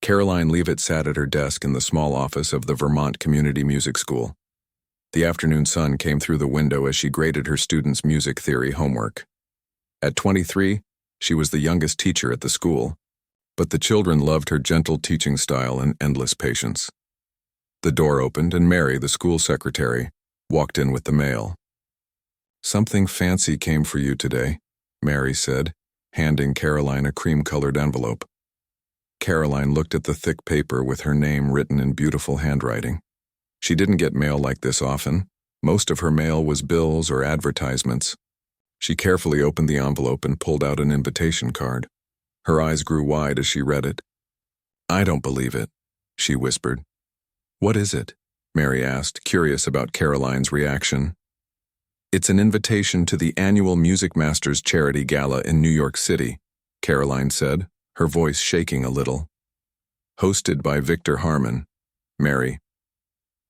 Karoline Leavitt sat at her desk in the small office of the Vermont Community Music School. The afternoon sun came through the window as she graded her students' music theory homework. At 23, she was the youngest teacher at the school, but the children loved her gentle teaching style and endless patience. The door opened and Mary, the school secretary, walked in with the mail. "Something fancy came for you today," Mary said, handing Karoline a cream-colored envelope. Karoline looked at the thick paper with her name written in beautiful handwriting. She didn't get mail like this often. Most of her mail was bills or advertisements. She carefully opened the envelope and pulled out an invitation card. Her eyes grew wide as she read it. "I don't believe it," she whispered. "What is it?" Mary asked, curious about Karoline's reaction. "It's an invitation to the annual Music Masters Charity Gala in New York City," Karoline said, her voice shaking a little. "Hosted by Victor Harmon." Mary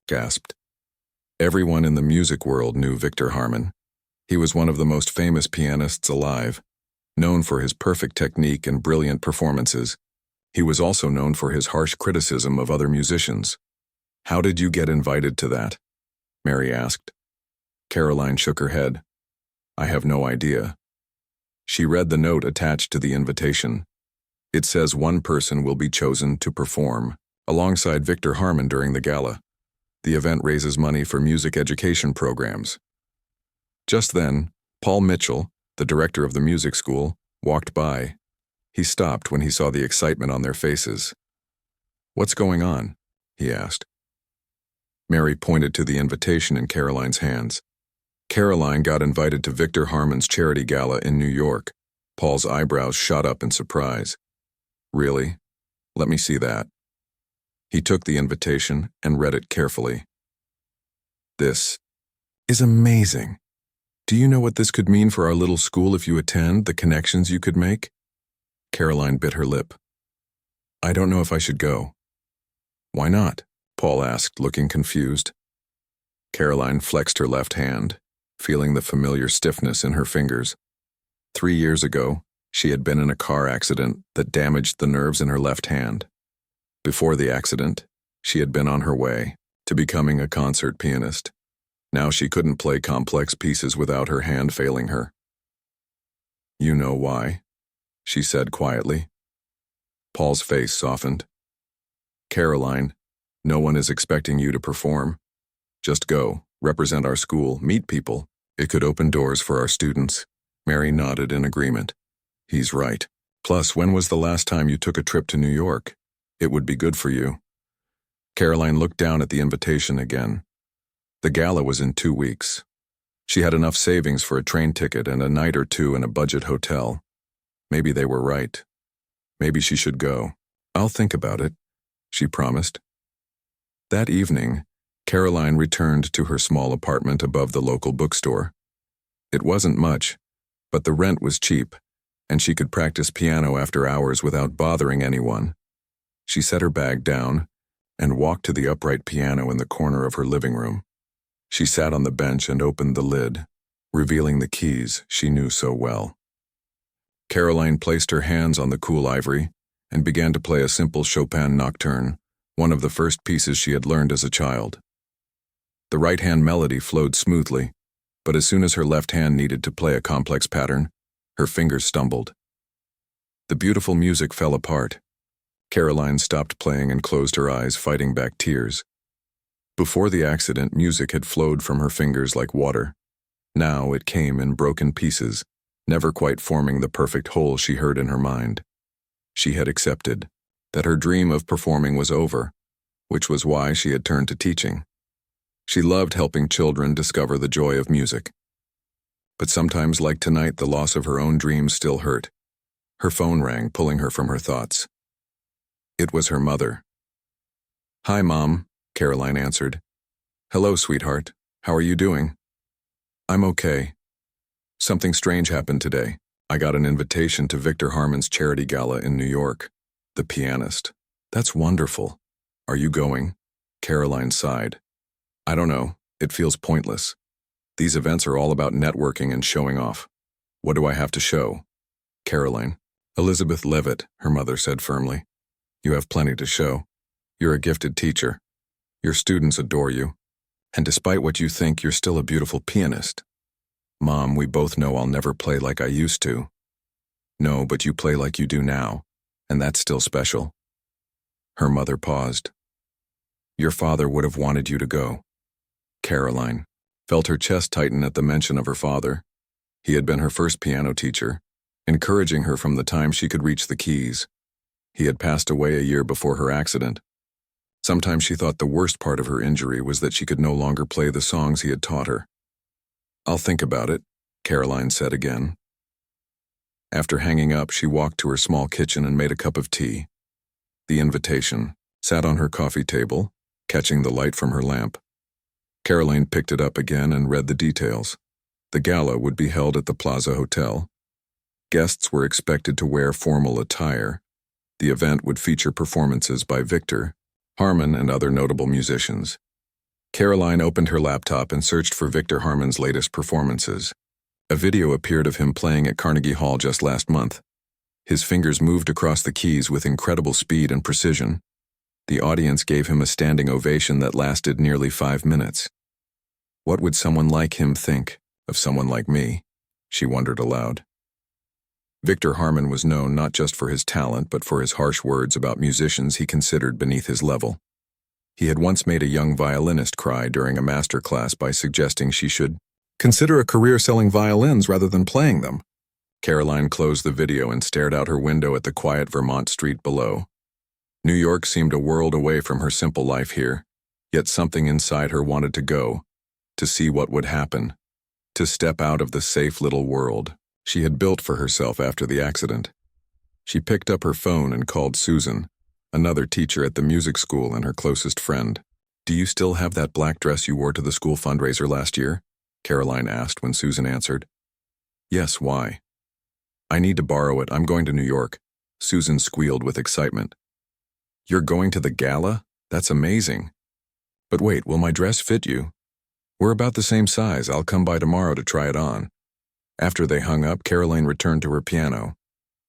gasped. Everyone in the music world knew Victor Harmon. He was one of the most famous pianists alive, known for his perfect technique and brilliant performances. He was also known for his harsh criticism of other musicians. "How did you get invited to that?" Mary asked. Karoline shook her head. "I have no idea." She read the note attached to the invitation. It says one person will be chosen to perform alongside Victor Harmon during the gala. The event raises money for music education programs. Just then, Paul Mitchell, the director of the music school, walked by. He stopped when he saw the excitement on their faces. "What's going on?" he asked. Mary pointed to the invitation in Karoline's hands. Karoline got invited to Victor Harmon's charity gala in New York. Paul's eyebrows shot up in surprise. "Really? Let me see that." He took the invitation and read it carefully. "This is amazing. Do you know what this could mean for our little school if you attend, the connections you could make?" Karoline bit her lip. "I don't know if I should go." "Why not?" Paul asked, looking confused. Karoline flexed her left hand, feeling the familiar stiffness in her fingers. 3 years ago, she had been in a car accident that damaged the nerves in her left hand. Before the accident, she had been on her way to becoming a concert pianist. Now she couldn't play complex pieces without her hand failing her. "You know why?" she said quietly. Paul's face softened. "Karoline, no one is expecting you to perform. Just go, represent our school, meet people. It could open doors for our students." Mary nodded in agreement. "He's right. Plus, when was the last time you took a trip to New York? It would be good for you." Karoline looked down at the invitation again. The gala was in 2 weeks. She had enough savings for a train ticket and a night or two in a budget hotel. Maybe they were right. Maybe she should go. "I'll think about it," she promised. That evening, Karoline returned to her small apartment above the local bookstore. It wasn't much, but the rent was cheap, and she could practice piano after hours without bothering anyone. She set her bag down and walked to the upright piano in the corner of her living room. She sat on the bench and opened the lid, revealing the keys she knew so well. Karoline placed her hands on the cool ivory and began to play a simple Chopin nocturne, one of the first pieces she had learned as a child. The right-hand melody flowed smoothly, but as soon as her left hand needed to play a complex pattern, her fingers stumbled. The beautiful music fell apart. Karoline stopped playing and closed her eyes, fighting back tears. Before the accident, music had flowed from her fingers like water. Now it came in broken pieces, never quite forming the perfect whole she heard in her mind. She had accepted that her dream of performing was over, which was why she had turned to teaching. She loved helping children discover the joy of music. But sometimes, like tonight, the loss of her own dreams still hurt. Her phone rang, pulling her from her thoughts. It was her mother. "Hi, Mom," Karoline answered. "Hello, sweetheart. How are you doing?" "I'm okay. Something strange happened today. I got an invitation to Victor Harmon's charity gala in New York. The Pianist. That's wonderful. Are you going?" Karoline sighed. "I don't know. It feels pointless. These events are all about networking and showing off. What do I have to show?" "Karoline." "Elizabeth Leavitt," her mother said firmly. You have plenty to show. You're a gifted teacher. Your students adore you. And despite what you think, you're still a beautiful pianist. Mom, we both know I'll never play like I used to. No, but you play like you do now, and that's still special. Her mother paused. Your father would have wanted you to go. Karoline felt her chest tighten at the mention of her father. He had been her first piano teacher, encouraging her from the time she could reach the keys. He had passed away a year before her accident. Sometimes she thought the worst part of her injury was that she could no longer play the songs he had taught her. I'll think about it, Karoline said again. After hanging up, she walked to her small kitchen and made a cup of tea. The invitation sat on her coffee table, catching the light from her lamp. Karoline picked it up again and read the details. The gala would be held at the Plaza Hotel. Guests were expected to wear formal attire. The event would feature performances by Victor, Harmon, and other notable musicians. Karoline opened her laptop and searched for Victor Harmon's latest performances. A video appeared of him playing at Carnegie Hall just last month. His fingers moved across the keys with incredible speed and precision. The audience gave him a standing ovation that lasted nearly 5 minutes. What would someone like him think of someone like me? She wondered aloud. Victor Harmon was known not just for his talent but for his harsh words about musicians he considered beneath his level. He had once made a young violinist cry during a master class by suggesting she should consider a career selling violins rather than playing them. Karoline closed the video and stared out her window at the quiet Vermont street below. New York seemed a world away from her simple life here, yet something inside her wanted to go, to see what would happen, to step out of the safe little world she had built for herself after the accident. She picked up her phone and called Susan, another teacher at the music school and her closest friend. Do you still have that black dress you wore to the school fundraiser last year? Karoline asked when Susan answered. Yes, why? I need to borrow it. I'm going to New York. Susan squealed with excitement. You're going to the gala? That's amazing. But wait, will my dress fit you? We're about the same size. I'll come by tomorrow to try it on. After they hung up, Karoline returned to her piano.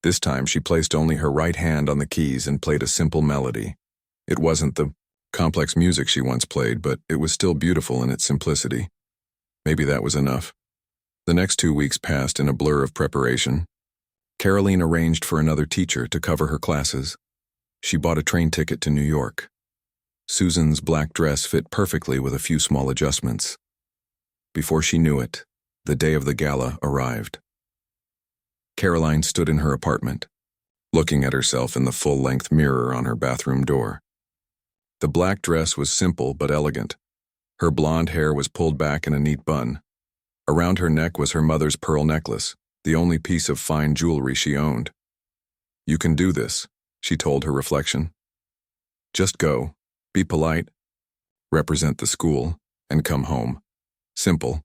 This time she placed only her right hand on the keys and played a simple melody. It wasn't the complex music she once played, but it was still beautiful in its simplicity. Maybe that was enough. The next 2 weeks passed in a blur of preparation. Karoline arranged for another teacher to cover her classes. She bought a train ticket to New York. Susan's black dress fit perfectly with a few small adjustments. Before she knew it, the day of the gala arrived. Karoline stood in her apartment, looking at herself in the full-length mirror on her bathroom door. The black dress was simple but elegant. Her blonde hair was pulled back in a neat bun. Around her neck was her mother's pearl necklace, the only piece of fine jewelry she owned. You can do this, she told her reflection. Just go, be polite, represent the school, and come home. Simple.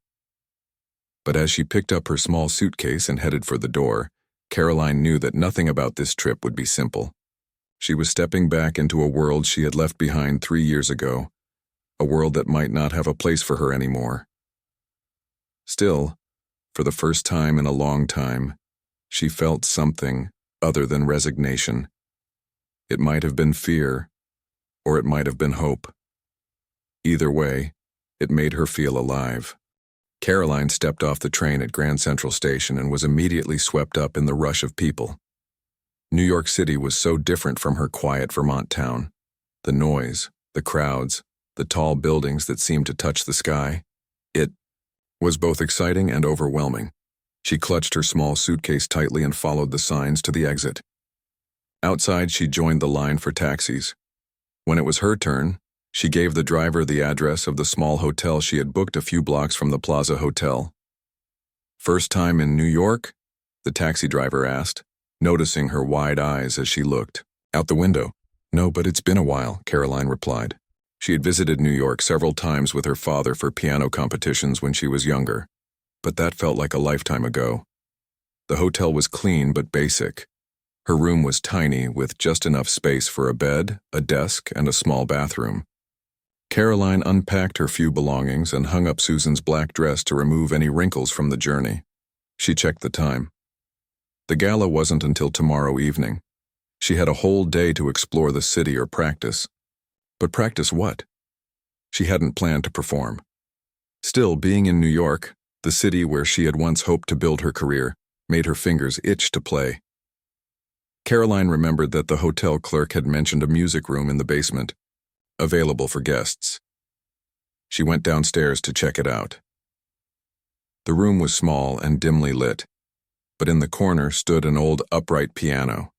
But as she picked up her small suitcase and headed for the door, Karoline knew that nothing about this trip would be simple. She was stepping back into a world she had left behind 3 years ago, a world that might not have a place for her anymore. Still, for the first time in a long time, she felt something other than resignation. It might have been fear, or it might have been hope. Either way, it made her feel alive. Karoline stepped off the train at Grand Central Station and was immediately swept up in the rush of people. New York City was so different from her quiet Vermont town. The noise, the crowds, the tall buildings that seemed to touch the sky. It was both exciting and overwhelming. She clutched her small suitcase tightly and followed the signs to the exit. Outside, she joined the line for taxis. When it was her turn, she gave the driver the address of the small hotel she had booked a few blocks from the Plaza Hotel. First time in New York? The taxi driver asked, noticing her wide eyes as she looked out the window. No, but it's been a while, Karoline replied. She had visited New York several times with her father for piano competitions when she was younger, but that felt like a lifetime ago. The hotel was clean but basic. Her room was tiny, with just enough space for a bed, a desk, and a small bathroom. Karoline unpacked her few belongings and hung up Susan's black dress to remove any wrinkles from the journey. She checked the time. The gala wasn't until tomorrow evening. She had a whole day to explore the city or practice. But practice what? She hadn't planned to perform. Still, being in New York, the city where she had once hoped to build her career, made her fingers itch to play. Karoline remembered that the hotel clerk had mentioned a music room in the basement, available for guests. She went downstairs to check it out. The room was small and dimly lit, but in the corner stood an old upright piano.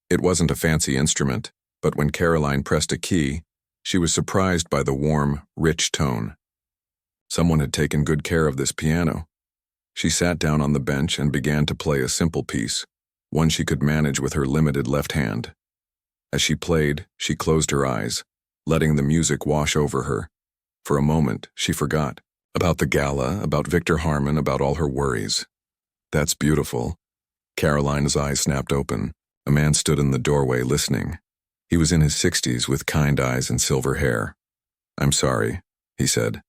It wasn't a fancy instrument, but when Karoline pressed a key, she was surprised by the warm, rich tone. Someone had taken good care of this piano. She sat down on the bench and began to play a simple piece, one she could manage with her limited left hand. As she played, she closed her eyes, letting the music wash over her. For a moment, she forgot about the gala, about Victor Harmon, about all her worries. "That's beautiful." Karoline's eyes snapped open. A man stood in the doorway listening. He was in his 60s with kind eyes and silver hair. "I'm sorry," he said.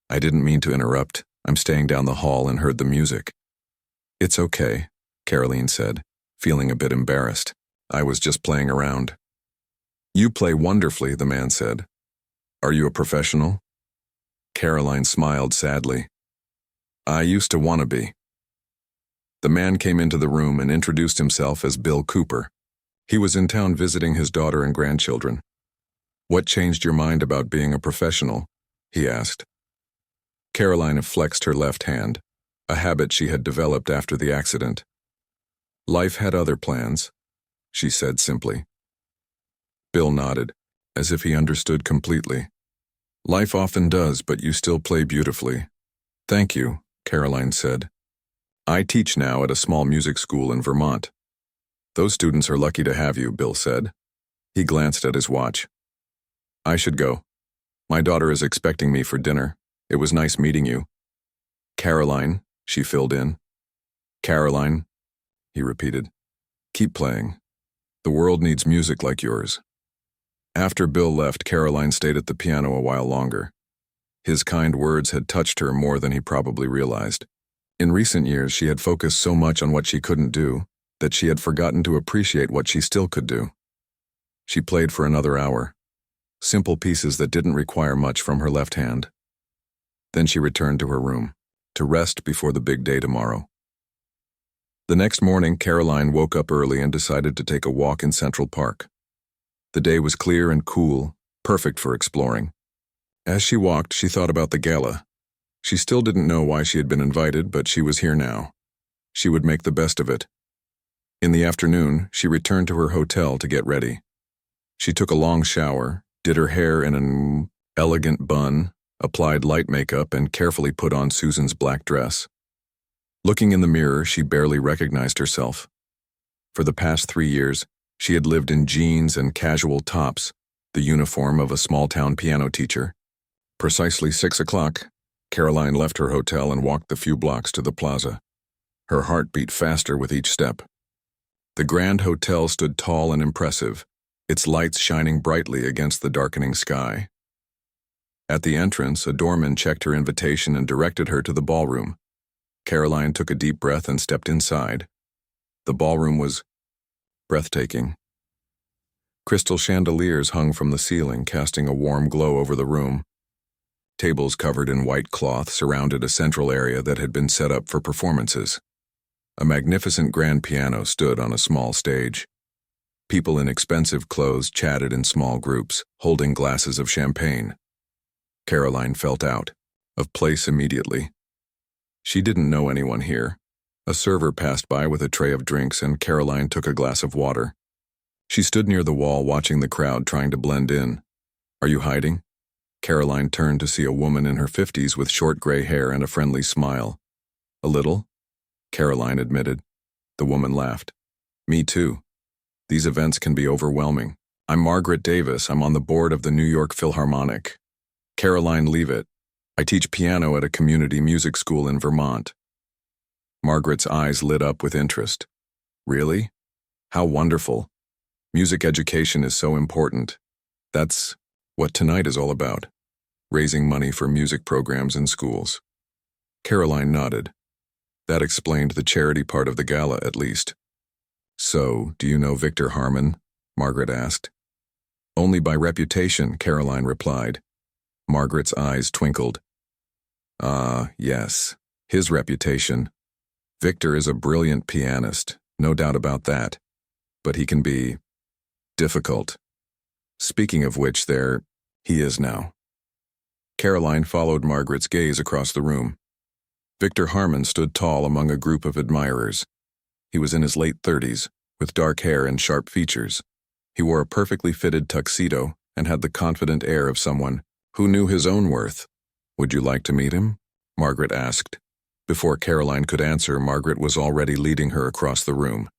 "I didn't mean to interrupt. I'm staying down the hall and heard the music." "It's okay," Karoline said, feeling a bit embarrassed. "I was just playing around." "You play wonderfully," the man said. "Are you a professional?" Karoline smiled sadly. "I used to want to be." The man came into the room and introduced himself as Bill Cooper. He was in town visiting his daughter and grandchildren. "What changed your mind about being a professional?" he asked. Karoline flexed her left hand, a habit she had developed after the accident. "Life had other plans," she said simply. Bill nodded, as if he understood completely. "Life often does, but you still play beautifully." "Thank you," Karoline said. "I teach now at a small music school in Vermont." "Those students are lucky to have you," Bill said. He glanced at his watch. "I should go. My daughter is expecting me for dinner. It was nice meeting you." "Karoline," she filled in. "Karoline," he repeated. "Keep playing. The world needs music like yours." After Bill left, Karoline stayed at the piano a while longer. His kind words had touched her more than he probably realized. In recent years, she had focused so much on what she couldn't do that she had forgotten to appreciate what she still could do. She played for another hour, simple pieces that didn't require much from her left hand. Then she returned to her room, to rest before the big day tomorrow. The next morning, Karoline woke up early and decided to take a walk in Central Park. The day was clear and cool, perfect for exploring. As she walked, she thought about the gala. She still didn't know why she had been invited, but she was here now. She would make the best of it. In the afternoon, she returned to her hotel to get ready. She took a long shower, did her hair in an elegant bun, applied light makeup, and carefully put on Susan's black dress. Looking in the mirror, she barely recognized herself. For the past 3 years, she had lived in jeans and casual tops, the uniform of a small-town piano teacher. Precisely 6 o'clock, Karoline left her hotel and walked the few blocks to the plaza. Her heart beat faster with each step. The Grand Hotel stood tall and impressive, its lights shining brightly against the darkening sky. At the entrance, a doorman checked her invitation and directed her to the ballroom. Karoline took a deep breath and stepped inside. The ballroom was breathtaking. Crystal chandeliers hung from the ceiling, casting a warm glow over the room. Tables covered in white cloth surrounded a central area that had been set up for performances. A magnificent grand piano stood on a small stage. People in expensive clothes chatted in small groups, holding glasses of champagne. Karoline felt out of place immediately. She didn't know anyone here. A server passed by with a tray of drinks, and Karoline took a glass of water. She stood near the wall watching the crowd, trying to blend in. "Are you hiding?" Karoline turned to see a woman in her 50s with short gray hair and a friendly smile. "A little," Karoline admitted. The woman laughed. "Me too. These events can be overwhelming. I'm Margaret Davis. I'm on the board of the New York Philharmonic. Karoline Leavitt. I teach piano at a community music school in Vermont." Margaret's eyes lit up with interest. "Really? How wonderful. Music education is so important. That's what tonight is all about. Raising money for music programs in schools." Karoline nodded. That explained the charity part of the gala, at least. So, do you know Victor Harmon? Margaret asked. Only by reputation, Karoline replied. Margaret's eyes twinkled. Ah, yes, his reputation. Victor is a brilliant pianist, no doubt about that. But he can be difficult. Speaking of which, there he is now. Karoline followed Margaret's gaze across the room. Victor Harmon stood tall among a group of admirers. He was in his late 30s, with dark hair and sharp features. He wore a perfectly fitted tuxedo and had the confident air of someone who knew his own worth. Would you like to meet him? Margaret asked. Before Karoline could answer, Margaret was already leading her across the room.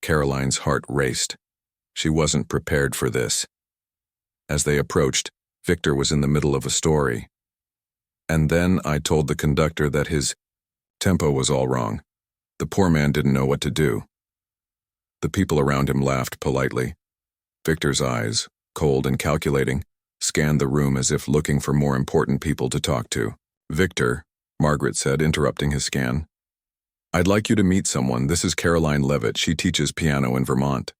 Karoline's heart raced. She wasn't prepared for this. As they approached, Victor was in the middle of a story. And then I told the conductor that his tempo was all wrong. The poor man didn't know what to do. The people around him laughed politely. Victor's eyes, cold and calculating, scanned the room as if looking for more important people to talk to. Victor, Margaret said, interrupting his scan. I'd like you to meet someone. This is Karoline Leavitt. She teaches piano in Vermont.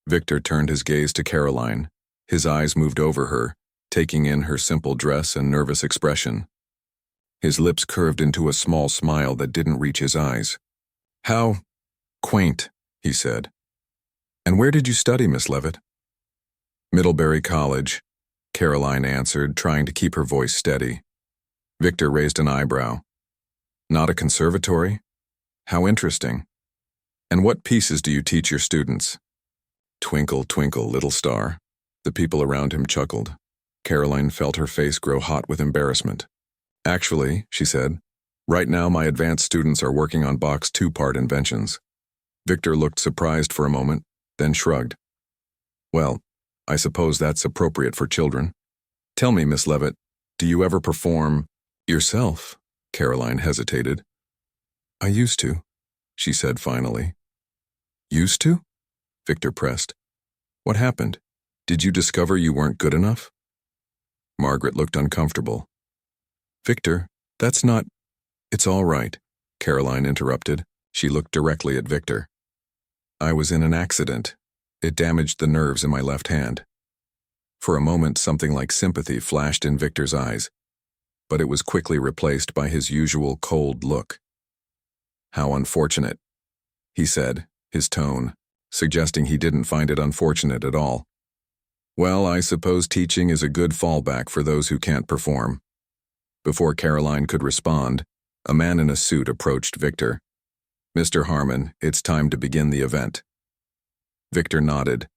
Victor turned his gaze to Karoline. His eyes moved over her, taking in her simple dress and nervous expression. His lips curved into a small smile that didn't reach his eyes. How quaint, he said. And where did you study, Miss Leavitt? Middlebury College, Karoline answered, trying to keep her voice steady. Victor raised an eyebrow. Not a conservatory? How interesting. And what pieces do you teach your students? Twinkle, twinkle, little star. The people around him chuckled. Karoline felt her face grow hot with embarrassment. Actually, she said, right now my advanced students are working on Bach's two-part inventions. Victor looked surprised for a moment, then shrugged. Well, I suppose that's appropriate for children. Tell me, Miss Leavitt, do you ever perform yourself? Karoline hesitated. I used to, she said finally. Used to? Victor pressed. What happened? Did you discover you weren't good enough? Margaret looked uncomfortable. Victor, that's not... It's all right, Karoline interrupted. She looked directly at Victor. I was in an accident. It damaged the nerves in my left hand. For a moment, something like sympathy flashed in Victor's eyes, but it was quickly replaced by his usual cold look. How unfortunate, he said, his tone suggesting he didn't find it unfortunate at all. Well, I suppose teaching is a good fallback for those who can't perform. Before Karoline could respond, a man in a suit approached Victor. Mr. Harmon, it's time to begin the event. Victor nodded.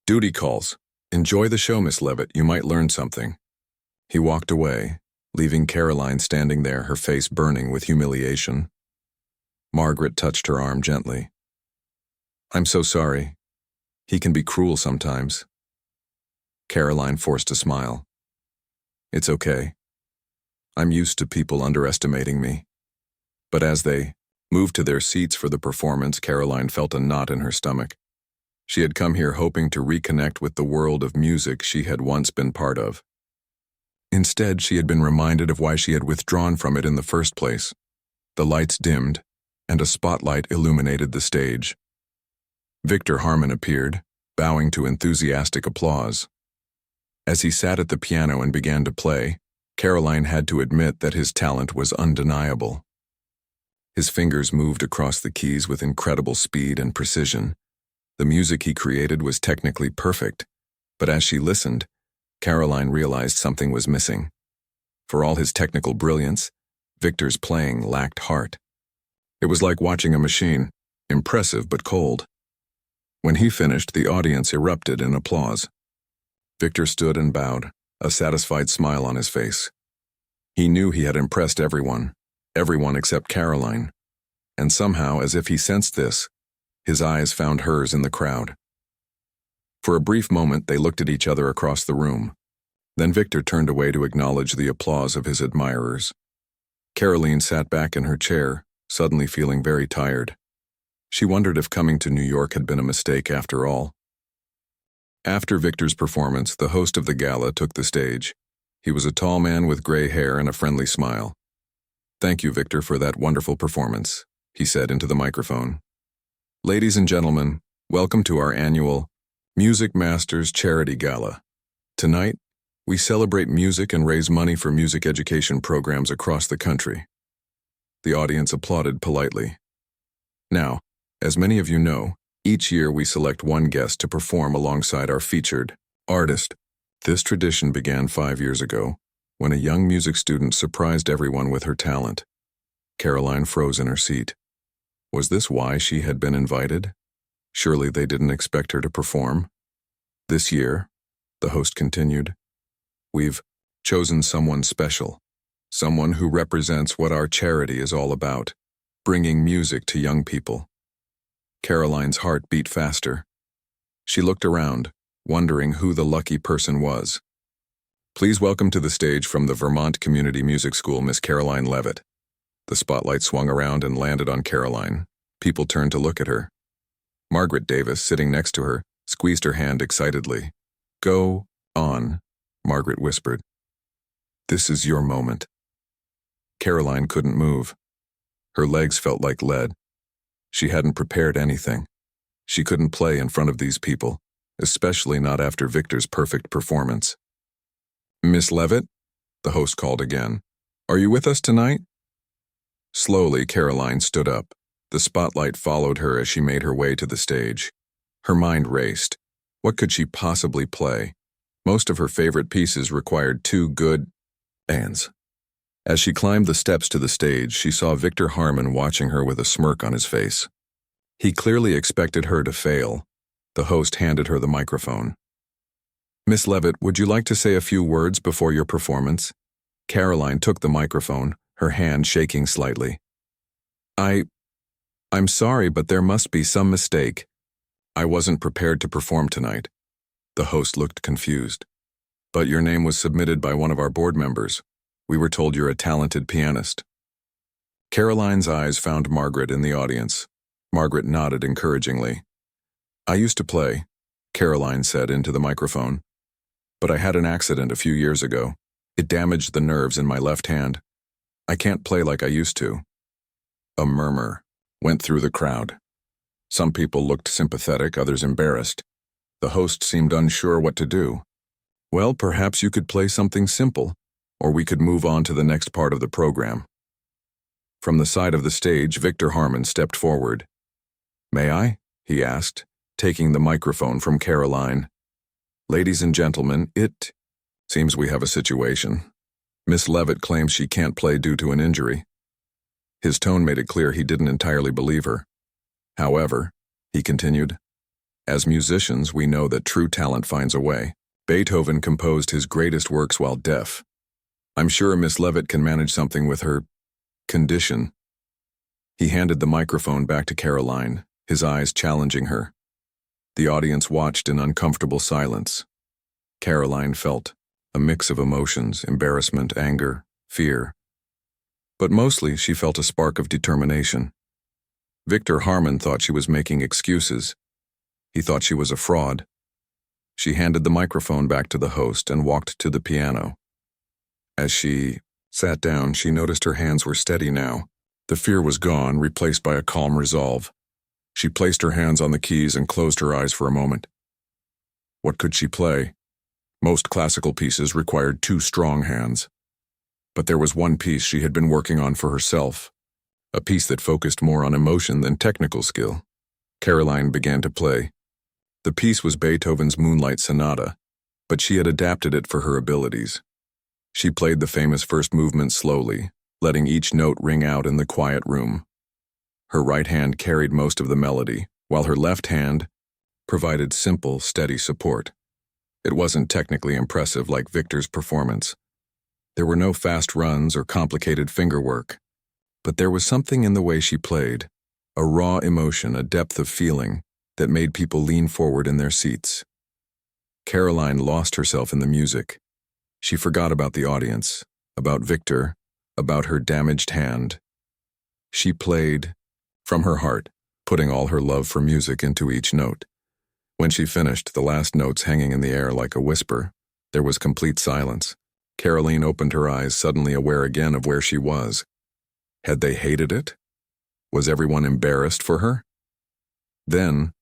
Duty calls. Enjoy the show, Miss Leavitt. You might learn something. He walked away, leaving Karoline standing there, her face burning with humiliation. Margaret touched her arm gently. I'm so sorry. He can be cruel sometimes. Karoline forced a smile. It's okay. I'm used to people underestimating me. But as they moved to their seats for the performance, Karoline felt a knot in her stomach. She had come here hoping to reconnect with the world of music she had once been part of. Instead, she had been reminded of why she had withdrawn from it in the first place. The lights dimmed, and a spotlight illuminated the stage. Victor Harmon appeared, bowing to enthusiastic applause. As he sat at the piano and began to play, Karoline had to admit that his talent was undeniable. His fingers moved across the keys with incredible speed and precision. The music he created was technically perfect, but as she listened, Karoline realized something was missing. For all his technical brilliance, Victor's playing lacked heart. It was like watching a machine, impressive but cold. When he finished, the audience erupted in applause. Victor stood and bowed, a satisfied smile on his face. He knew he had impressed everyone except Karoline, and somehow, as if he sensed this, his eyes found hers in the crowd. For a brief moment, they looked at each other across the room. Then Victor turned away to acknowledge the applause of his admirers. Karoline sat back in her chair, suddenly feeling very tired. She wondered if coming to New York had been a mistake after all. After Victor's performance, the host of the gala took the stage. He was a tall man with gray hair and a friendly smile. Thank you, Victor, for that wonderful performance, he said into the microphone. Ladies and gentlemen, welcome to our annual Music Masters Charity Gala. Tonight, we celebrate music and raise money for music education programs across the country. The audience applauded politely. Now, as many of you know, each year we select one guest to perform alongside our featured artist. This tradition began 5 years ago, when a young music student surprised everyone with her talent. Karoline froze in her seat. Was this why she had been invited? Surely they didn't expect her to perform. This year, the host continued, we've chosen someone special, someone who represents what our charity is all about, bringing music to young people. Karoline's heart beat faster. She looked around, wondering who the lucky person was. Please welcome to the stage from the Vermont Community Music School, Miss Karoline Leavitt. The spotlight swung around and landed on Karoline. People turned to look at her. Margaret Davis, sitting next to her, squeezed her hand excitedly. Go on, Margaret whispered. This is your moment. Karoline couldn't move. Her legs felt like lead. She hadn't prepared anything. She couldn't play in front of these people, especially not after Victor's perfect performance. Miss Leavitt, the host called again. Are you with us tonight? Slowly, Karoline stood up. The spotlight followed her as she made her way to the stage. Her mind raced. What could she possibly play? Most of her favorite pieces required two good hands. As she climbed the steps to the stage, she saw Victor Harmon watching her with a smirk on his face. He clearly expected her to fail. The host handed her the microphone. Miss Leavitt, would you like to say a few words before your performance? Karoline took the microphone, her hand shaking slightly. I'm sorry, but there must be some mistake. I wasn't prepared to perform tonight. The host looked confused. But your name was submitted by one of our board members. We were told you're a talented pianist. Karoline's eyes found Margaret in the audience. Margaret nodded encouragingly. I used to play, Karoline said into the microphone. But I had an accident a few years ago. It damaged the nerves in my left hand. I can't play like I used to. A murmur went through the crowd. Some people looked sympathetic, others embarrassed. The host seemed unsure what to do. Well, perhaps you could play something simple, or we could move on to the next part of the program. From the side of the stage, Victor Harmon stepped forward. May I? He asked, taking the microphone from Karoline. Ladies and gentlemen, it seems we have a situation. Miss Leavitt claims she can't play due to an injury. His tone made it clear he didn't entirely believe her. However, he continued, as musicians, we know that true talent finds a way. Beethoven composed his greatest works while deaf. I'm sure Miss Leavitt can manage something with her condition. He handed the microphone back to Karoline, his eyes challenging her. The audience watched in uncomfortable silence. Karoline felt a mix of emotions, embarrassment, anger, fear. But mostly she felt a spark of determination. Victor Harmon thought she was making excuses. He thought she was a fraud. She handed the microphone back to the host and walked to the piano. As she sat down, she noticed her hands were steady now. The fear was gone, replaced by a calm resolve. She placed her hands on the keys and closed her eyes for a moment. What could she play? Most classical pieces required two strong hands. But there was one piece she had been working on for herself, a piece that focused more on emotion than technical skill. Karoline began to play. The piece was Beethoven's Moonlight Sonata, but she had adapted it for her abilities. She played the famous first movement slowly, letting each note ring out in the quiet room. Her right hand carried most of the melody, while her left hand provided simple, steady support. It wasn't technically impressive like Victor's performance. There were no fast runs or complicated fingerwork. But there was something in the way she played, a raw emotion, a depth of feeling that made people lean forward in their seats. Karoline lost herself in the music. She forgot about the audience, about Victor, about her damaged hand. She played from her heart, putting all her love for music into each note. When she finished, the last notes hanging in the air like a whisper, there was complete silence. Karoline opened her eyes, suddenly aware again of where she was. Had they hated it? Was everyone embarrassed for her? Then,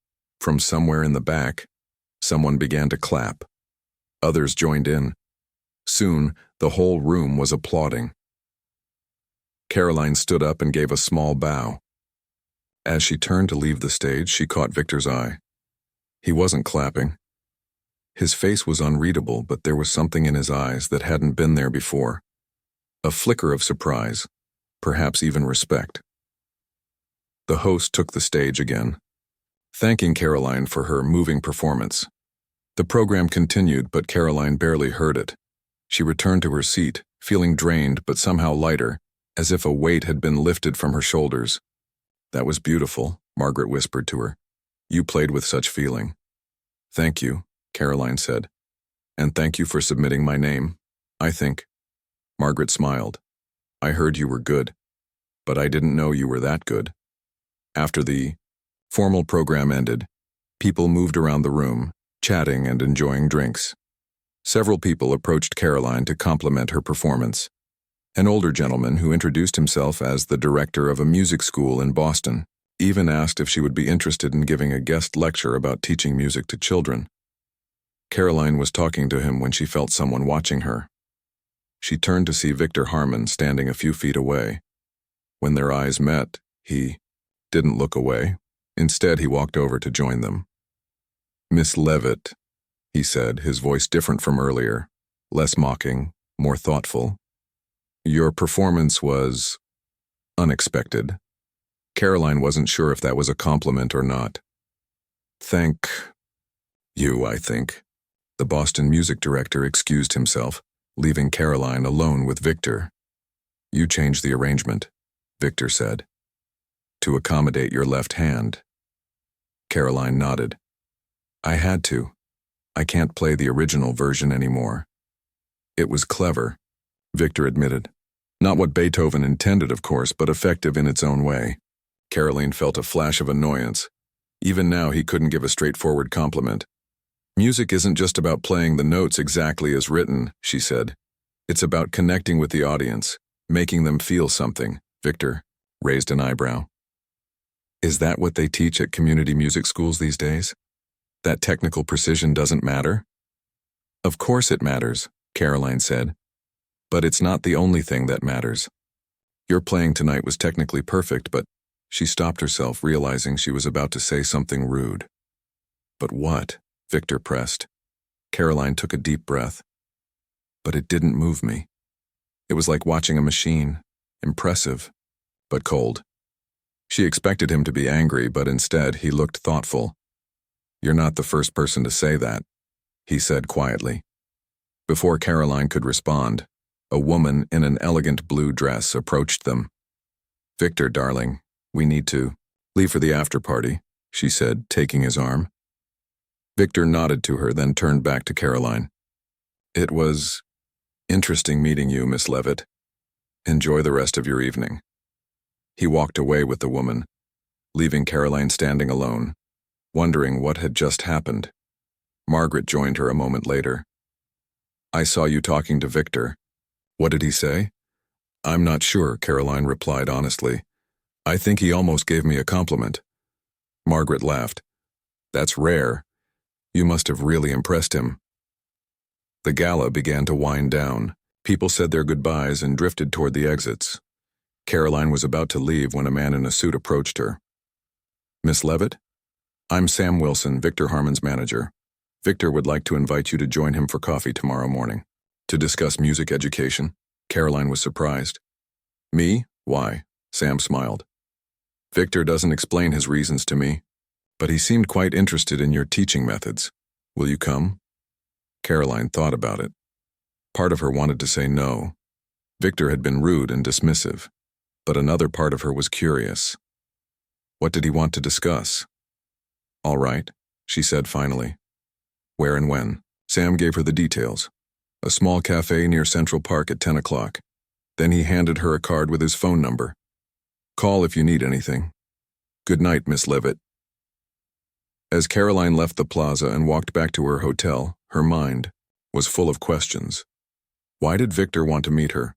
from somewhere in the back, someone began to clap. Others joined in. Soon, the whole room was applauding. Karoline stood up and gave a small bow. As she turned to leave the stage, she caught Victor's eye. He wasn't clapping. His face was unreadable, but there was something in his eyes that hadn't been there before. A flicker of surprise, perhaps even respect. The host took the stage again, thanking Karoline for her moving performance. The program continued, but Karoline barely heard it. She returned to her seat, feeling drained but somehow lighter, as if a weight had been lifted from her shoulders. "That was beautiful," Margaret whispered to her. "You played with such feeling." "Thank you," Karoline said. "And thank you for submitting my name, I think." Margaret smiled. "I heard you were good, but I didn't know you were that good." After the formal program ended, people moved around the room, chatting and enjoying drinks. Several people approached Karoline to compliment her performance. An older gentleman who introduced himself as the director of a music school in Boston even asked if she would be interested in giving a guest lecture about teaching music to children. Karoline was talking to him when she felt someone watching her. She turned to see Victor Harmon standing a few feet away. When their eyes met, he didn't look away. Instead, he walked over to join them. "Miss Leavitt," he said, his voice different from earlier, less mocking, more thoughtful. "Your performance was unexpected." Karoline wasn't sure if that was a compliment or not. "Thank you, I think." The Boston music director excused himself, leaving Karoline alone with Victor. "You changed the arrangement," Victor said, "to accommodate your left hand." Karoline nodded. "I had to. I can't play the original version anymore." "It was clever," Victor admitted. "Not what Beethoven intended, of course, but effective in its own way." Karoline felt a flash of annoyance. Even now, he couldn't give a straightforward compliment. "Music isn't just about playing the notes exactly as written," she said. "It's about connecting with the audience, making them feel something." Victor raised an eyebrow. "Is that what they teach at community music schools these days? That technical precision doesn't matter?" "Of course it matters," Karoline said. "But it's not the only thing that matters. Your playing tonight was technically perfect, but..." She stopped herself, realizing she was about to say something rude. "But what?" Victor pressed. Karoline took a deep breath. "But it didn't move me. It was like watching a machine, impressive, but cold." She expected him to be angry, but instead he looked thoughtful. "You're not the first person to say that," he said quietly. Before Karoline could respond, a woman in an elegant blue dress approached them. "Victor, darling, we need to leave for the after-party," she said, taking his arm. Victor nodded to her, then turned back to Karoline. "It was interesting meeting you, Miss Leavitt. Enjoy the rest of your evening." He walked away with the woman, leaving Karoline standing alone, wondering what had just happened. Margaret joined her a moment later. "I saw you talking to Victor. What did he say?" "I'm not sure," Karoline replied honestly. "I think he almost gave me a compliment." Margaret laughed. "That's rare. You must have really impressed him." The gala began to wind down. People said their goodbyes and drifted toward the exits. Karoline was about to leave when a man in a suit approached her. "Miss Leavitt? I'm Sam Wilson, Victor Harmon's manager. Victor would like to invite you to join him for coffee tomorrow morning, to discuss music education." Karoline was surprised. "Me? Why?" Sam smiled. "Victor doesn't explain his reasons to me, but he seemed quite interested in your teaching methods. Will you come?" Karoline thought about it. Part of her wanted to say no. Victor had been rude and dismissive, but another part of her was curious. What did he want to discuss? "All right," she said finally. "Where and when?" Sam gave her the details. A small cafe near Central Park at 10 o'clock. Then he handed her a card with his phone number. "Call if you need anything. Good night, Miss Leavitt." As Karoline left the plaza and walked back to her hotel, her mind was full of questions. Why did Victor want to meet her?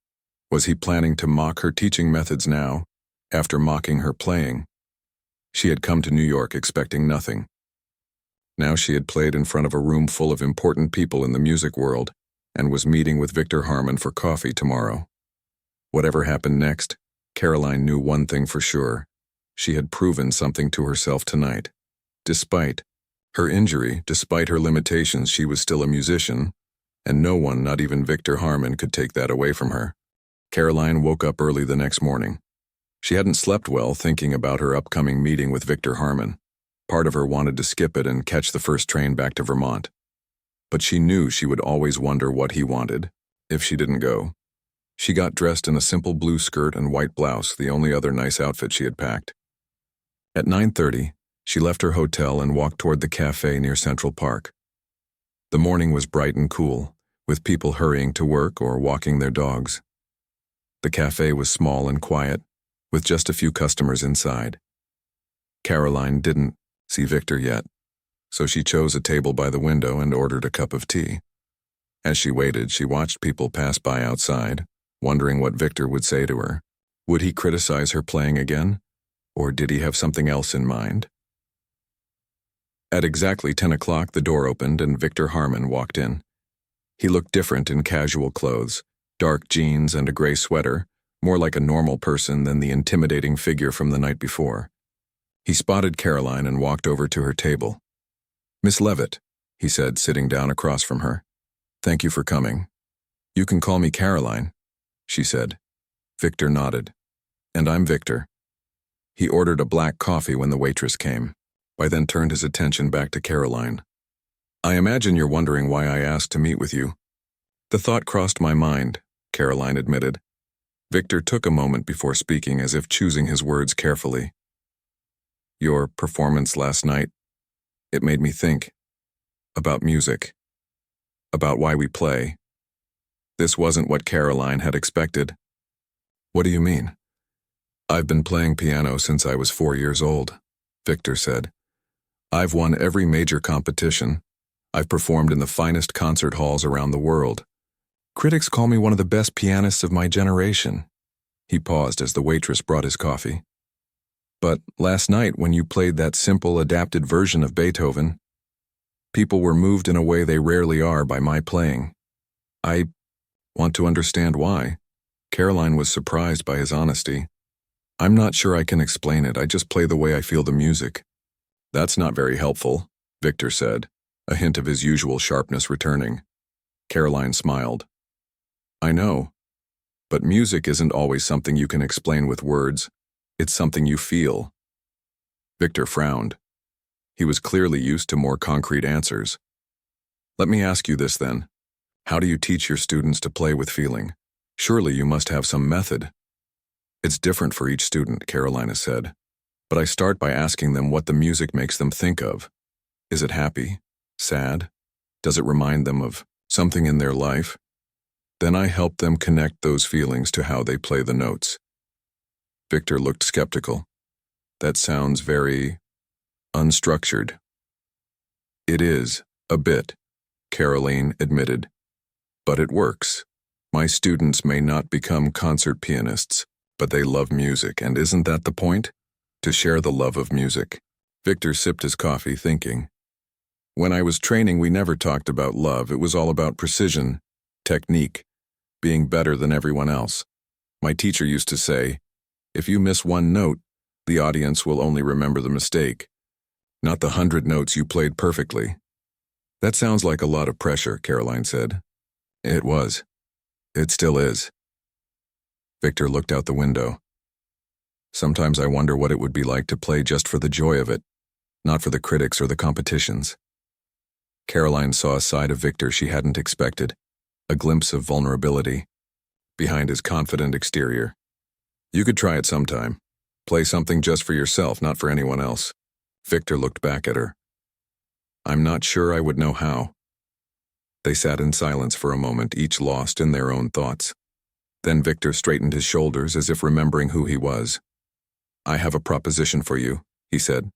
Was he planning to mock her teaching methods now, after mocking her playing? She had come to New York expecting nothing. Now she had played in front of a room full of important people in the music world and was meeting with Victor Harmon for coffee tomorrow. Whatever happened next, Karoline knew one thing for sure. She had proven something to herself tonight. Despite her injury, despite her limitations, she was still a musician, and no one, not even Victor Harmon, could take that away from her. Karoline woke up early the next morning. She hadn't slept well thinking about her upcoming meeting with Victor Harmon. Part of her wanted to skip it and catch the first train back to Vermont. But she knew she would always wonder what he wanted if she didn't go. She got dressed in a simple blue skirt and white blouse, the only other nice outfit she had packed. At 9:30, she left her hotel and walked toward the cafe near Central Park. The morning was bright and cool, with people hurrying to work or walking their dogs. The cafe was small and quiet, with just a few customers inside. Karoline didn't see Victor yet, so she chose a table by the window and ordered a cup of tea. As she waited, she watched people pass by outside, wondering what Victor would say to her. Would he criticize her playing again, or did he have something else in mind? At exactly 10 o'clock, the door opened and Victor Harmon walked in. He looked different in casual clothes, dark jeans and a gray sweater, more like a normal person than the intimidating figure from the night before. He spotted Karoline and walked over to her table. "Miss Leavitt," he said, sitting down across from her. "Thank you for coming." "You can call me Karoline," she said. Victor nodded. "And I'm Victor." He ordered a black coffee when the waitress came. By then turned his attention back to Karoline. "I imagine you're wondering why I asked to meet with you." "The thought crossed my mind," Karoline admitted. Victor took a moment before speaking, as if choosing his words carefully. "Your performance last night, it made me think about music, about why we play." This wasn't what Karoline had expected. "What do you mean?" "I've been playing piano since I was 4 years old," Victor said. "I've won every major competition. I've performed in the finest concert halls around the world. Critics call me one of the best pianists of my generation." He paused as the waitress brought his coffee. "But last night, when you played that simple, adapted version of Beethoven, people were moved in a way they rarely are by my playing. I want to understand why." Karoline was surprised by his honesty. "I'm not sure I can explain it. I just play the way I feel the music." "That's not very helpful," Victor said, a hint of his usual sharpness returning. Karoline smiled. "I know, but music isn't always something you can explain with words. It's something you feel." Victor frowned. He was clearly used to more concrete answers. "Let me ask you this then. How do you teach your students to play with feeling? Surely you must have some method." "It's different for each student," Karoline said. "But I start by asking them what the music makes them think of. Is it happy? Sad? Does it remind them of something in their life? Then I help them connect those feelings to how they play the notes." Victor looked skeptical. "That sounds very unstructured." "It is, a bit," Karoline admitted. "But it works. My students may not become concert pianists, but they love music, and isn't that the point? To share the love of music." Victor sipped his coffee, thinking. "When I was training, we never talked about love. It was all about precision, technique, being better than everyone else. My teacher used to say, if you miss one note, the audience will only remember the mistake, not the 100 notes you played perfectly." "That sounds like a lot of pressure," Karoline said. "It was. It still is." Victor looked out the window. "Sometimes I wonder what it would be like to play just for the joy of it, not for the critics or the competitions." Karoline saw a side of Victor she hadn't expected, a glimpse of vulnerability behind his confident exterior. "You could try it sometime. Play something just for yourself, not for anyone else." Victor looked back at her. "I'm not sure I would know how." They sat in silence for a moment, each lost in their own thoughts. Then Victor straightened his shoulders as if remembering who he was. "I have a proposition for you," he said.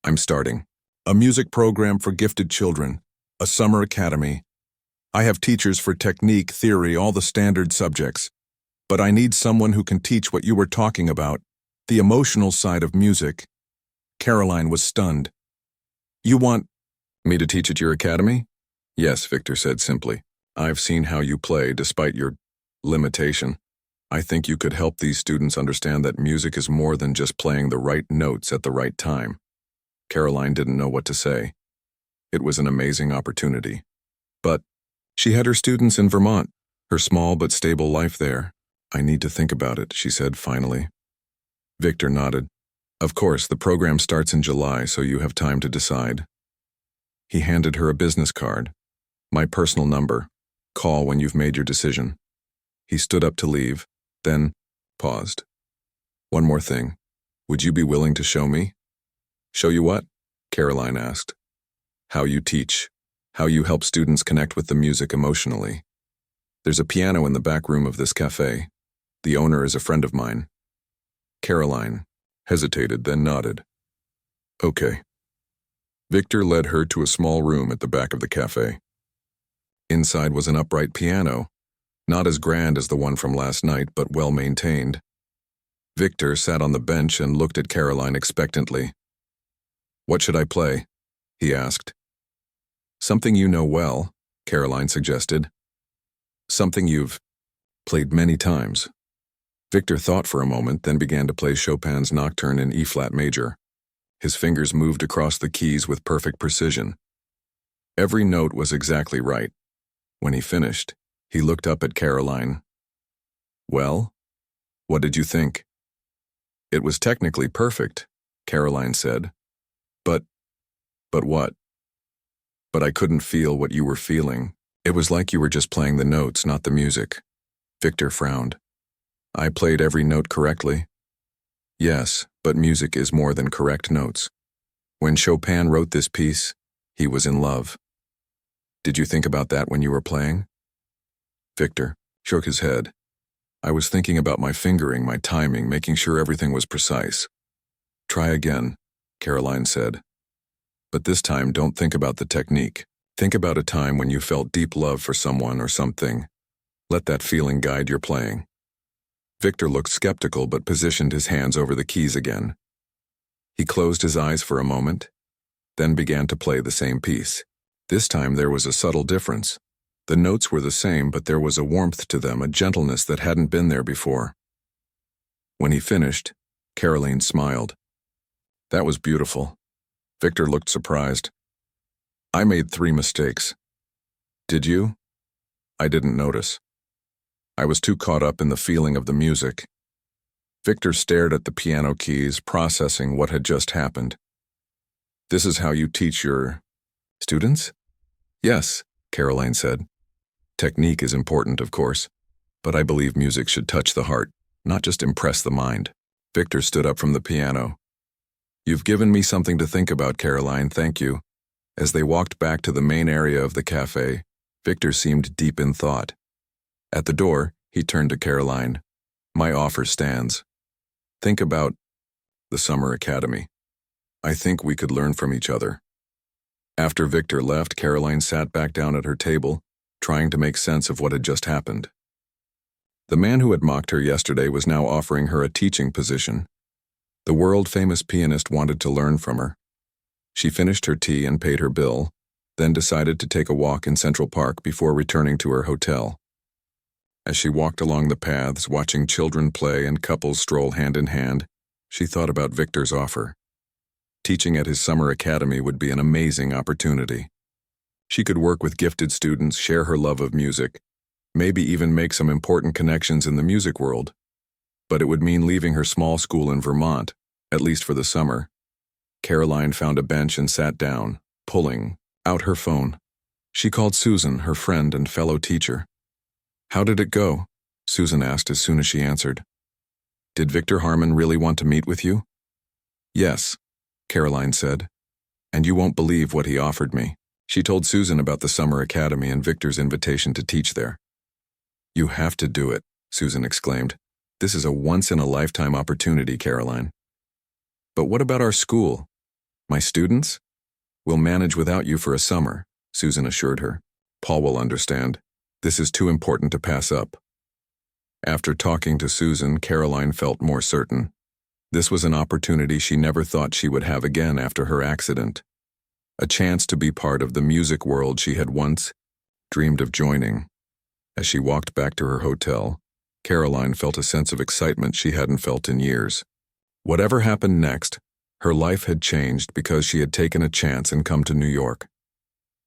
"I'm starting a music program for gifted children, a summer academy. I have teachers for technique, theory, all the standard subjects. But I need someone who can teach what you were talking about, the emotional side of music. Karoline was stunned. You want me to teach at your academy? Yes, Victor said simply. I've seen how you play despite your limitation. I think you could help these students understand that music is more than just playing the right notes at the right time. Karoline didn't know what to say. It was an amazing opportunity. But she had her students in Vermont, her small but stable life there. I need to think about it, she said finally. Victor nodded. Of course, the program starts in July, so you have time to decide. He handed her a business card. My personal number. Call when you've made your decision. He stood up to leave, then paused. One more thing. Would you be willing to show me? Show you what? Karoline asked. How you teach. How you help students connect with the music emotionally. There's a piano in the back room of this cafe. The owner is a friend of mine. Karoline hesitated, then nodded. Okay. Victor led her to a small room at the back of the cafe. Inside was an upright piano, not as grand as the one from last night, but well maintained. Victor sat on the bench and looked at Karoline expectantly. What should I play? He asked. Something you know well, Karoline suggested. Something you've played many times. Victor thought for a moment, then began to play Chopin's Nocturne in E-flat major. His fingers moved across the keys with perfect precision. Every note was exactly right. When he finished, he looked up at Karoline. Well, what did you think? It was technically perfect, Karoline said. But what? But I couldn't feel what you were feeling. It was like you were just playing the notes, not the music. Victor frowned. I played every note correctly. Yes, but music is more than correct notes. When Chopin wrote this piece, he was in love. Did you think about that when you were playing? Victor shook his head. I was thinking about my fingering, my timing, making sure everything was precise. Try again, Karoline said. But this time, don't think about the technique. Think about a time when you felt deep love for someone or something. Let that feeling guide your playing. Victor looked skeptical but positioned his hands over the keys again. He closed his eyes for a moment, then began to play the same piece. This time there was a subtle difference. The notes were the same, but there was a warmth to them, a gentleness that hadn't been there before. When he finished, Karoline smiled. That was beautiful. Victor looked surprised. I made 3 mistakes. Did you? I didn't notice. I was too caught up in the feeling of the music. Victor stared at the piano keys, processing what had just happened. This is how you teach your students? Yes, Karoline said. Technique is important, of course, but I believe music should touch the heart, not just impress the mind. Victor stood up from the piano. You've given me something to think about, Karoline, thank you. As they walked back to the main area of the cafe, Victor seemed deep in thought. At the door, he turned to Karoline. My offer stands. Think about the summer academy. I think we could learn from each other. After Victor left, Karoline sat back down at her table, trying to make sense of what had just happened. The man who had mocked her yesterday was now offering her a teaching position. The world-famous pianist wanted to learn from her. She finished her tea and paid her bill, then decided to take a walk in Central Park before returning to her hotel. As she walked along the paths, watching children play and couples stroll hand in hand, she thought about Victor's offer. Teaching at his summer academy would be an amazing opportunity. She could work with gifted students, share her love of music, maybe even make some important connections in the music world. But it would mean leaving her small school in Vermont, at least for the summer. Karoline found a bench and sat down, pulling out her phone. She called Susan, her friend and fellow teacher. How did it go? Susan asked as soon as she answered. Did Victor Harmon really want to meet with you? Yes, Karoline said. And you won't believe what he offered me. She told Susan about the summer academy and Victor's invitation to teach there. You have to do it, Susan exclaimed. This is a once-in-a-lifetime opportunity, Karoline. But what about our school? My students? We'll manage without you for a summer, Susan assured her. Paul will understand. This is too important to pass up. After talking to Susan, Karoline felt more certain. This was an opportunity she never thought she would have again after her accident. A chance to be part of the music world she had once dreamed of joining. As she walked back to her hotel, Karoline felt a sense of excitement she hadn't felt in years. Whatever happened next, her life had changed because she had taken a chance and come to New York.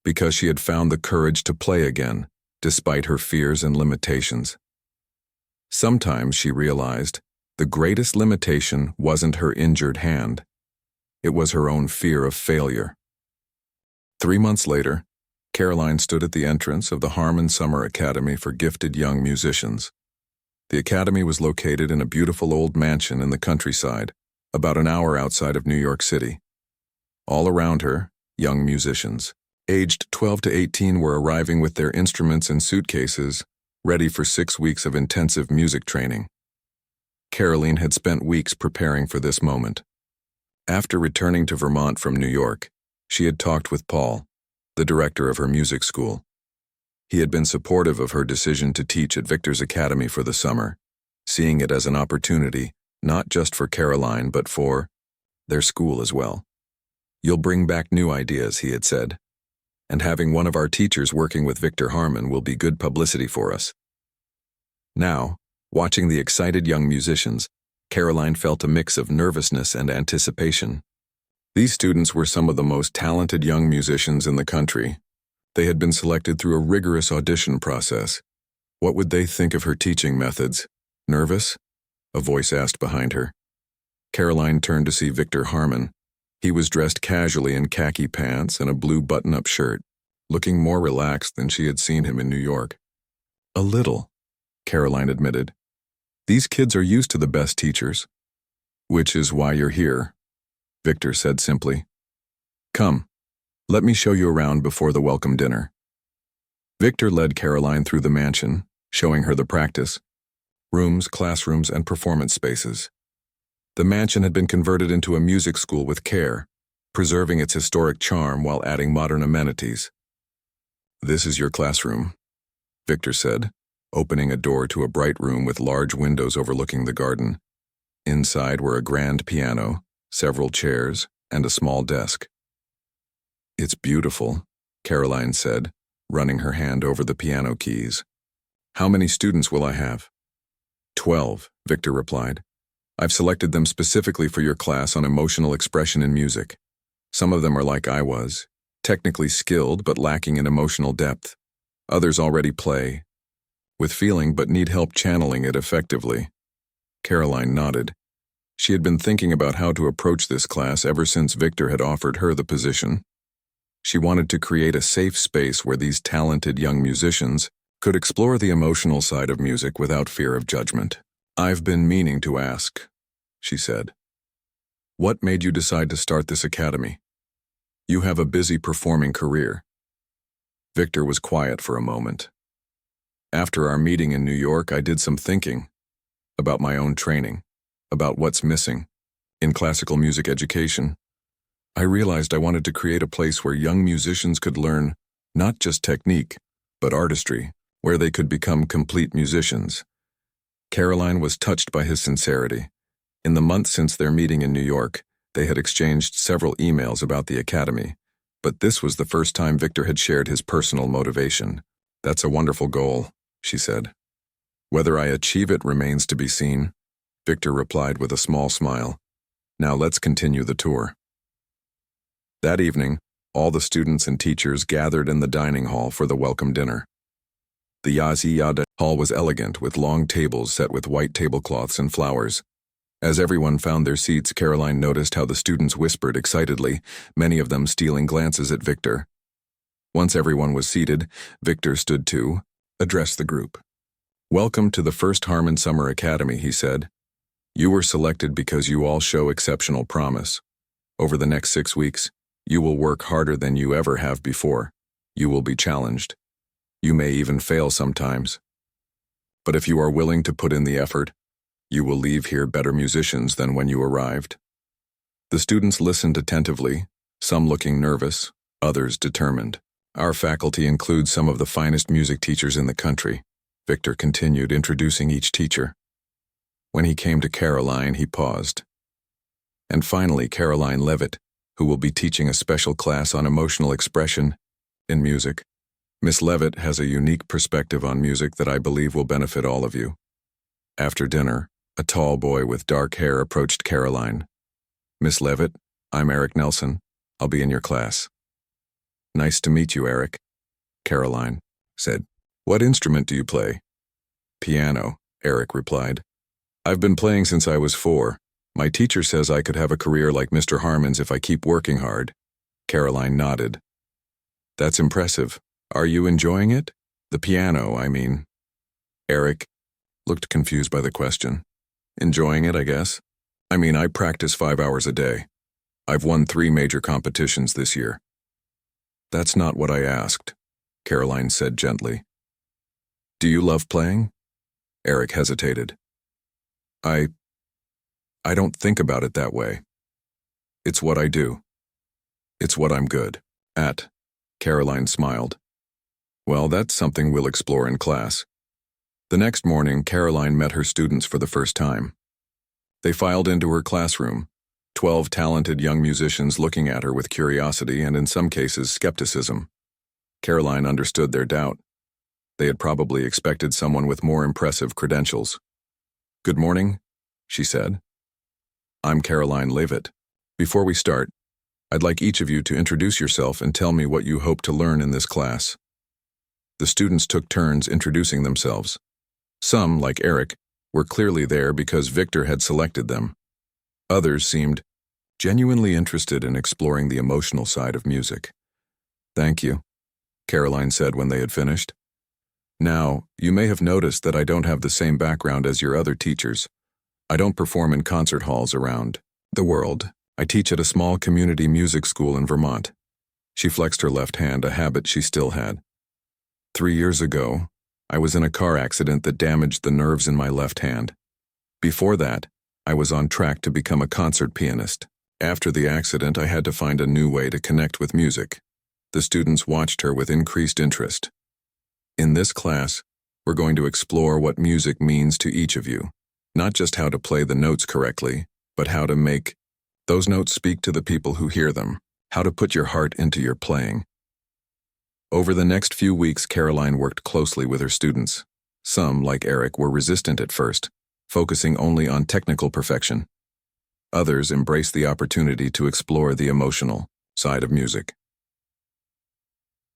Because she had found the courage to play again, despite her fears and limitations. Sometimes, she realized, the greatest limitation wasn't her injured hand. It was her own fear of failure. 3 months later, Karoline stood at the entrance of the Harmon Summer Academy for Gifted Young Musicians. The academy was located in a beautiful old mansion in the countryside, about an hour outside of New York City. All around her, young musicians, aged 12 to 18, were arriving with their instruments and suitcases, ready for 6 weeks of intensive music training. Karoline had spent weeks preparing for this moment. After returning to Vermont from New York, she had talked with Paul, the director of her music school. He had been supportive of her decision to teach at Victor's Academy for the summer, seeing it as an opportunity not just for Karoline but for their school as well. "You'll bring back new ideas," he had said, "and having one of our teachers working with Victor Harmon will be good publicity for us." Now, watching the excited young musicians, Karoline felt a mix of nervousness and anticipation. These students were some of the most talented young musicians in the country. They had been selected through a rigorous audition process. What would they think of her teaching methods? Nervous? A voice asked behind her. Karoline turned to see Victor Harmon. He was dressed casually in khaki pants and a blue button-up shirt, looking more relaxed than she had seen him in New York. "A little," Karoline admitted. "These kids are used to the best teachers." "Which is why you're here," Victor said simply. "Come, let me show you around before the welcome dinner." Victor led Karoline through the mansion, showing her the practice rooms, classrooms, and performance spaces. The mansion had been converted into a music school with care, preserving its historic charm while adding modern amenities. "This is your classroom," Victor said, opening a door to a bright room with large windows overlooking the garden. Inside were a grand piano, several chairs, and a small desk. "It's beautiful," Karoline said, running her hand over the piano keys. "How many students will I have?" 12, Victor replied. "I've selected them specifically for your class on emotional expression in music. Some of them are like I was, technically skilled but lacking in emotional depth. Others already play with feeling but need help channeling it effectively." Karoline nodded. She had been thinking about how to approach this class ever since Victor had offered her the position. She wanted to create a safe space where these talented young musicians could explore the emotional side of music without fear of judgment. "I've been meaning to ask," she said. "What made you decide to start this academy? You have a busy performing career." Victor was quiet for a moment. "After our meeting in New York, I did some thinking about my own training, about what's missing in classical music education. I realized I wanted to create a place where young musicians could learn not just technique, but artistry, where they could become complete musicians." Karoline was touched by his sincerity. In the months since their meeting in New York, they had exchanged several emails about the academy, but this was the first time Victor had shared his personal motivation. "That's a wonderful goal," she said. "Whether I achieve it remains to be seen," Victor replied with a small smile. "Now let's continue the tour." That evening, all the students and teachers gathered in the dining hall for the welcome dinner. The Yaziyada hall was elegant, with long tables set with white tablecloths and flowers. As everyone found their seats, Karoline noticed how the students whispered excitedly, many of them stealing glances at Victor. Once everyone was seated, Victor stood to address the group. "Welcome to the first Harmon Summer Academy," he said. "You were selected because you all show exceptional promise. Over the next 6 weeks, you will work harder than you ever have before. You will be challenged. You may even fail sometimes. But if you are willing to put in the effort, you will leave here better musicians than when you arrived." The students listened attentively, some looking nervous, others determined. "Our faculty includes some of the finest music teachers in the country," Victor continued, introducing each teacher. When he came to Karoline, he paused. And finally, Karoline Leavitt, who will be teaching a special class on emotional expression in music. Miss Leavitt has a unique perspective on music that I believe will benefit all of you. After dinner, a tall boy with dark hair approached Karoline. Miss Leavitt, I'm Eric Nelson. I'll be in your class. Nice to meet you, Eric, Karoline said. What instrument do you play? Piano, Eric replied. I've been playing since I was 4. My teacher says I could have a career like Mr. Harmon's if I keep working hard. Karoline nodded. That's impressive. Are you enjoying it? The piano, I mean. Eric looked confused by the question. Enjoying it, I guess. I mean, I practice 5 hours a day. I've won 3 major competitions this year. That's not what I asked, Karoline said gently. Do you love playing? Eric hesitated. I don't think about it that way. It's what I do. It's what I'm good at. Karoline smiled. Well, that's something we'll explore in class. The next morning, Karoline met her students for the first time. They filed into her classroom, 12 talented young musicians looking at her with curiosity and, in some cases, skepticism. Karoline understood their doubt. They had probably expected someone with more impressive credentials. Good morning, she said. I'm Karoline Leavitt. Before we start, I'd like each of you to introduce yourself and tell me what you hope to learn in this class. The students took turns introducing themselves. Some, like Eric, were clearly there because Victor had selected them. Others seemed genuinely interested in exploring the emotional side of music. Thank you, Karoline said when they had finished. Now, you may have noticed that I don't have the same background as your other teachers. I don't perform in concert halls around the world. I teach at a small community music school in Vermont. She flexed her left hand, a habit she still had. 3 years ago, I was in a car accident that damaged the nerves in my left hand. Before that, I was on track to become a concert pianist. After the accident, I had to find a new way to connect with music. The students watched her with increased interest. In this class, we're going to explore what music means to each of you. Not just how to play the notes correctly, but how to make those notes speak to the people who hear them, how to put your heart into your playing. Over the next few weeks, Karoline worked closely with her students. Some, like Eric, were resistant at first, focusing only on technical perfection. Others embraced the opportunity to explore the emotional side of music.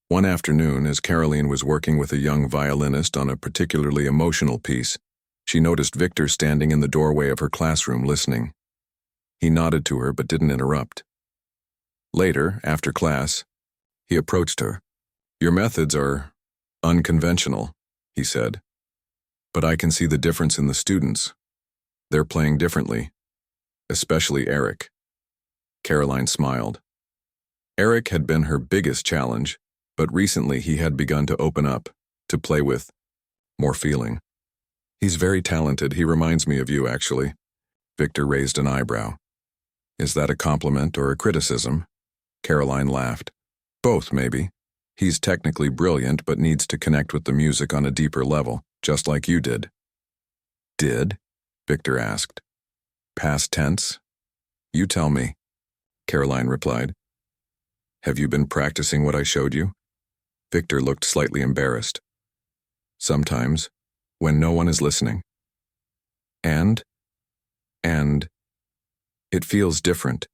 One afternoon, as Karoline was working with a young violinist on a particularly emotional piece, she noticed Victor standing in the doorway of her classroom listening. He nodded to her but didn't interrupt. Later, after class, he approached her. Your methods are unconventional, he said. But I can see the difference in the students. They're playing differently, especially Eric. Karoline smiled. Eric had been her biggest challenge, but recently he had begun to open up, to play with more feeling. He's very talented. He reminds me of you, actually. Victor raised an eyebrow. Is that a compliment or a criticism? Karoline laughed. Both, maybe. He's technically brilliant but needs to connect with the music on a deeper level, just like you did. Did? Victor asked. Past tense? You tell me, Karoline replied. Have you been practicing what I showed you? Victor looked slightly embarrassed. Sometimes, when no one is listening. And it feels different.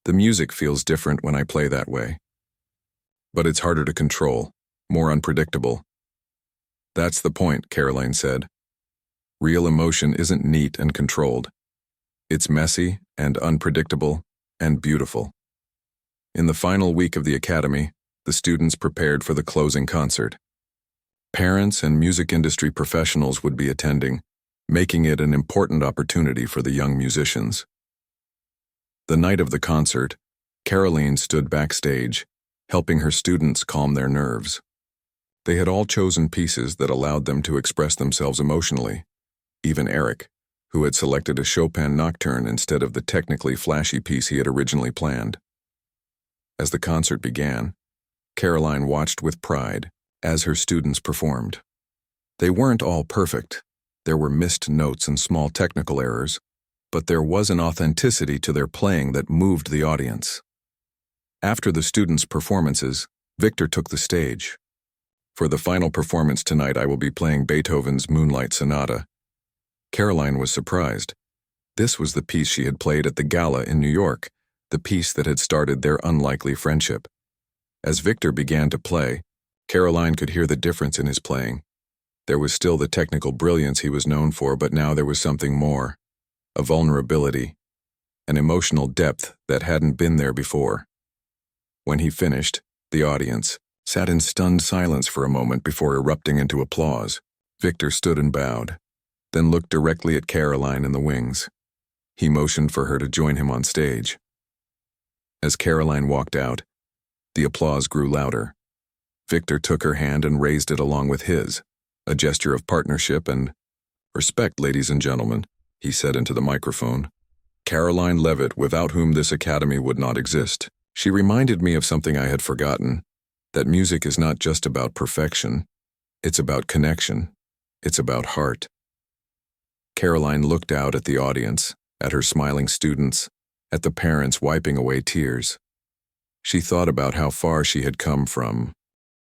The music feels different when I play that way. But it's harder to control, more unpredictable. That's the point, Karoline said. Real emotion isn't neat and controlled. It's messy and unpredictable and beautiful. In the final week of the academy, the students prepared for the closing concert. Parents and music industry professionals would be attending, making it an important opportunity for the young musicians. The night of the concert, Karoline stood backstage, helping her students calm their nerves. They had all chosen pieces that allowed them to express themselves emotionally. Even Eric, who had selected a Chopin nocturne instead of the technically flashy piece he had originally planned. As the concert began, Karoline watched with pride as her students performed. They weren't all perfect. There were missed notes and small technical errors, but there was an authenticity to their playing that moved the audience. After the students' performances, Victor took the stage. For the final performance tonight, I will be playing Beethoven's Moonlight Sonata. Karoline was surprised. This was the piece she had played at the gala in New York, the piece that had started their unlikely friendship. As Victor began to play, Karoline could hear the difference in his playing. There was still the technical brilliance he was known for, but now there was something more, a vulnerability, an emotional depth that hadn't been there before. When he finished, the audience sat in stunned silence for a moment before erupting into applause. Victor stood and bowed, then looked directly at Karoline in the wings. He motioned for her to join him on stage. As Karoline walked out, the applause grew louder. Victor took her hand and raised it along with his, a gesture of partnership and respect, ladies and gentlemen, he said into the microphone. Karoline Leavitt, without whom this academy would not exist. She reminded me of something I had forgotten, that music is not just about perfection. It's about connection. It's about heart. Karoline looked out at the audience, at her smiling students, at the parents wiping away tears. She thought about how far she had come from